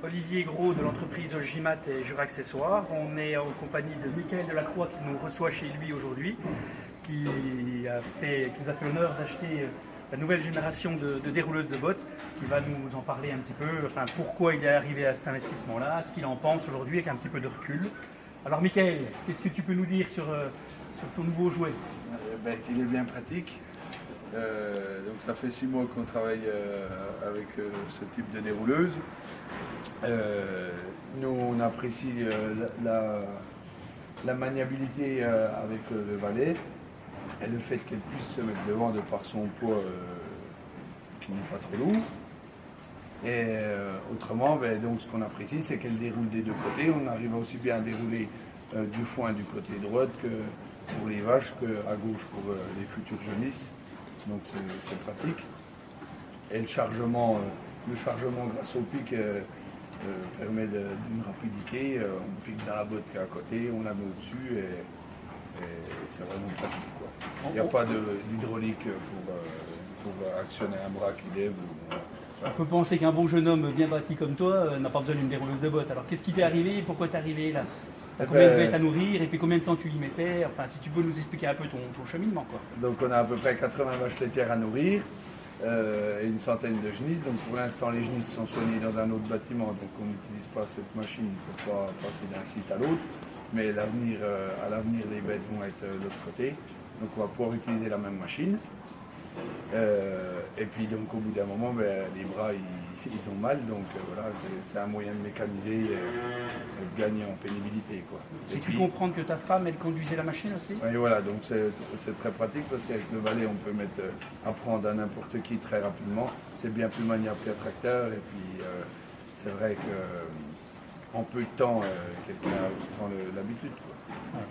Olivier Gros de l'entreprise Ogimat et Jura Accessoires. On est en compagnie de Michael Delacroix qui nous reçoit chez lui aujourd'hui, qui nous a fait l'honneur d'acheter la nouvelle génération de dérouleuses de bottes, qui va nous en parler un petit peu, enfin pourquoi il est arrivé à cet investissement-là, ce qu'il en pense aujourd'hui avec un petit peu de recul. Alors Michael, qu'est-ce que tu peux nous dire sur ton nouveau jouet? Qu'il est bien pratique. Donc ça fait 6 mois qu'on travaille avec ce type de dérouleuse. Nous on apprécie la maniabilité avec le valet et le fait qu'elle puisse se mettre devant de par son poids qui n'est pas trop lourd. Et autrement, donc, ce qu'on apprécie, c'est qu'elle déroule des deux côtés. On arrive aussi bien à dérouler du foin du côté droit que pour les vaches, qu'à gauche pour les futures jeunisses. Donc c'est pratique. Et le chargement grâce au pic permet d'une rapidité. On pique dans la botte qui est à côté, on la met au-dessus et c'est vraiment pratique, quoi. Il n'y a pas d'hydraulique pour actionner un bras qui lève. On peut penser qu'un bon jeune homme bien bâti comme toi n'a pas besoin d'une dérouleuse de bottes. Alors qu'est-ce qui t'est arrivé et pourquoi t'es arrivé là? Combien de bêtes à nourrir et puis combien de temps tu y mettais? Enfin, si tu peux nous expliquer un peu ton cheminement, quoi. Donc on a à peu près 80 vaches laitières à nourrir et une centaine de genisses. Donc pour l'instant les genisses sont soignées dans un autre bâtiment, donc on n'utilise pas cette machine pour pas passer d'un site à l'autre. Mais à l'avenir les bêtes vont être de l'autre côté. Donc on va pouvoir utiliser la même machine. Et puis donc au bout d'un moment, les bras ils ont mal, donc voilà, c'est un moyen de mécaniser et de gagner en pénibilité, quoi. J'ai cru comprendre que ta femme elle conduisait la machine aussi? Oui, voilà, donc c'est très pratique parce qu'avec le valet on peut apprendre à n'importe qui très rapidement. C'est bien plus maniable qu'un tracteur et puis c'est vrai qu'en peu de temps quelqu'un prend l'habitude, quoi. Ouais.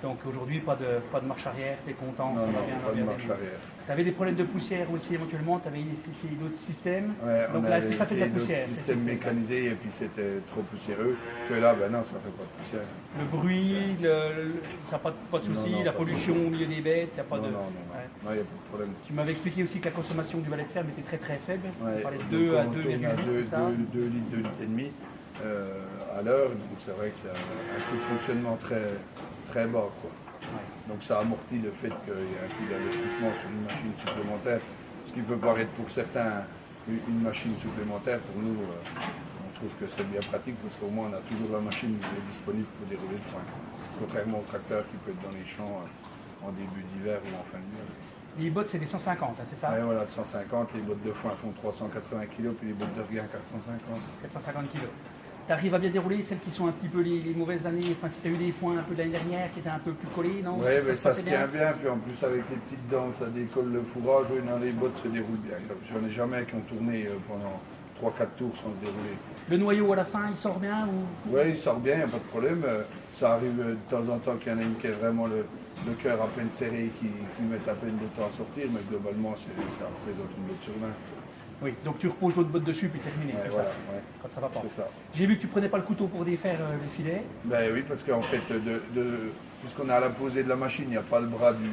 Donc aujourd'hui, pas de marche arrière, tu es content? Non, pas de marche arrière. Tu avais des problèmes de poussière aussi éventuellement, tu avais essayé d'autres systèmes? Ouais, donc là, est-ce que ça fait de la poussière? Système mécanisé et puis c'était trop poussiéreux. Que là, non, ça fait pas de poussière. Le bruit, ça n'a pas de souci, la pollution au milieu des bêtes, il n'y a pas de... Non, il n'y a pas de problème. Tu m'avais expliqué aussi que la consommation du valet de ferme était très très faible. Ouais, tu parlais de 2 à 2,8 litres, 2 litres, 2 litres et demi à l'heure. Donc c'est vrai que c'est un coût de fonctionnement très bas, quoi. Ouais. Donc ça amortit le fait qu'il y a un coût d'investissement sur une machine supplémentaire, ce qui peut paraître pour certains une machine supplémentaire. Pour nous, on trouve que c'est bien pratique parce qu'au moins on a toujours la machine qui est disponible pour dérouler le foin, contrairement au tracteur qui peut être dans les champs en début d'hiver ou en fin d'hiver. Les bottes c'est des 150, hein, c'est ça? Oui, voilà, 150, les bottes de foin font 380 kg, puis les bottes de regain 450. 450 kg. Tu arrives à bien dérouler celles qui sont un petit peu les mauvaises années, enfin si tu as eu des foins un peu de l'année dernière qui étaient un peu plus collés, non? Oui, mais ça se tient bien, puis en plus avec les petites dents, ça décolle le fourrage, oui, non, les bottes se déroulent bien. J'en ai jamais qui ont tourné pendant 3-4 tours sans se dérouler. Le noyau à la fin, il sort bien ou... Oui, il sort bien, il n'y a pas de problème. Ça arrive de temps en temps qu'il y en a une qui est vraiment le cœur à peine serré, qui met à peine de temps à sortir, mais globalement, ça représente une botte sur 20. Oui, donc tu reposes l'autre botte dessus puis terminé, c'est voilà, ça? Ouais. Quand ça va pas. C'est ça. J'ai vu que tu prenais pas le couteau pour défaire les filets. Ben oui, parce qu'en fait, puisqu'on est à la posée de la machine, il n'y a pas le bras du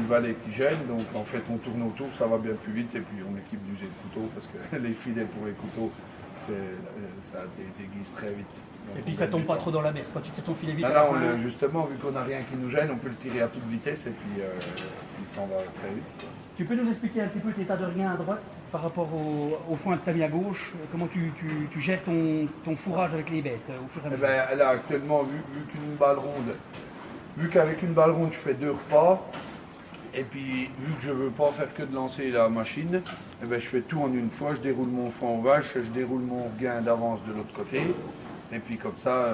valet qui gêne, donc en fait on tourne autour, ça va bien plus vite et puis on équipe d'user de couteau parce que les filets pour les couteaux, ça désaiguise très vite. Donc et puis ça tombe pas trop dans la mer, quand tu tires ton filet vite. Justement, vu qu'on n'a rien qui nous gêne, on peut le tirer à toute vitesse et puis il s'en va très vite. Tu peux nous expliquer un petit peu l'état de regain à droite par rapport au foin que tu as mis à gauche? Comment tu gères ton fourrage avec les bêtes au fur et à mesure? Là actuellement, vu qu'avec une balle ronde je fais 2 repas, et puis vu que je ne veux pas faire que de lancer la machine, je fais tout en une fois, je déroule mon foin aux vaches, je déroule mon regain d'avance de l'autre côté. Et puis comme ça,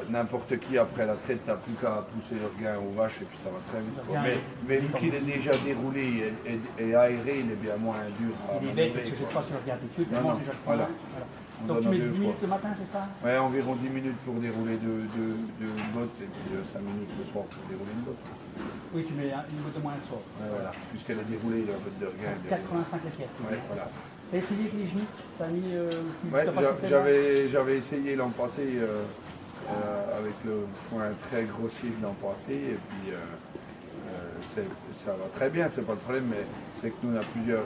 n'importe qui après la traite n'a plus qu'à pousser le regain aux vaches et puis ça va très vite. Mais vu qu'il est déjà déroulé et aéré, il est bien moins dur à Il est bête parce que je ne sais pas sur le regard tout de suite, mange déjà le foin. Voilà. Donc tu mets 10 minutes le matin, c'est ça? Oui, environ 10 minutes pour dérouler deux bottes et puis 5 minutes le soir pour dérouler une botte. Oui, tu mets une botte de moins le soir. Ouais, voilà, puisqu'elle a déroulé la botte de regain. 85 la pièce. Ouais, voilà. Tu as essayé avec les genisses? J'avais essayé l'an passé avec le foin très grossier de l'an passé et puis ça va très bien, c'est pas le problème, mais c'est que nous on a plusieurs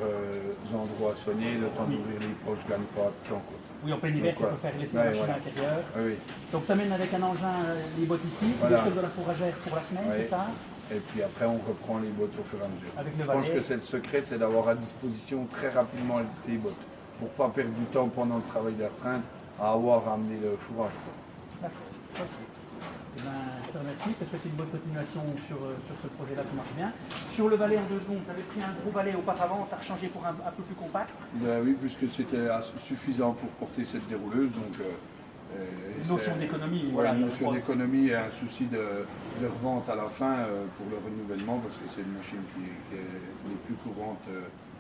endroits à soigner, le temps d'ouvrir les poches, je gagne pas de temps. Quoi. Oui, en plein hiver, tu Donc, peux faire laisser ouais, la machine ouais. à l'intérieur. Oui, oui. Donc tu amènes avec un engin les bottes ici, Voilà. tu stockes de la fourragère pour la semaine, Ouais. c'est ça? Et puis après, on reprend les bottes au fur et à mesure. Avec le Je pense valet. que c'est le secret, c'est d'avoir à disposition très rapidement ces bottes. Pour pas perdre du temps pendant le travail d'astreinte à avoir à amener le fourrage. Quoi. D'accord. Ok. Eh ben, je te remercie, je te souhaite une bonne continuation sur ce projet-là qui marche bien. Sur le valet en 2 secondes, tu avais pris un gros valet auparavant, tu as rechangé pour un peu plus compact. Ben oui, puisque c'était suffisant pour porter cette dérouleuse. Donc, Une notion d'économie. Voilà, une je notion crois. d'économie et un souci de revente à la fin pour le renouvellement, parce que c'est une machine qui est les plus courantes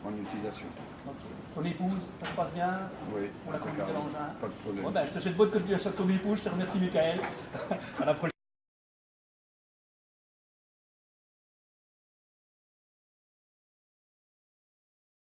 en utilisation. Ok. Ton épouse, ça se passe bien Oui, pour la conduite de l'engin? pas de problème. Bon, ben, je te souhaite bonne continuation de ton épouse, je te remercie Michael. À la prochaine.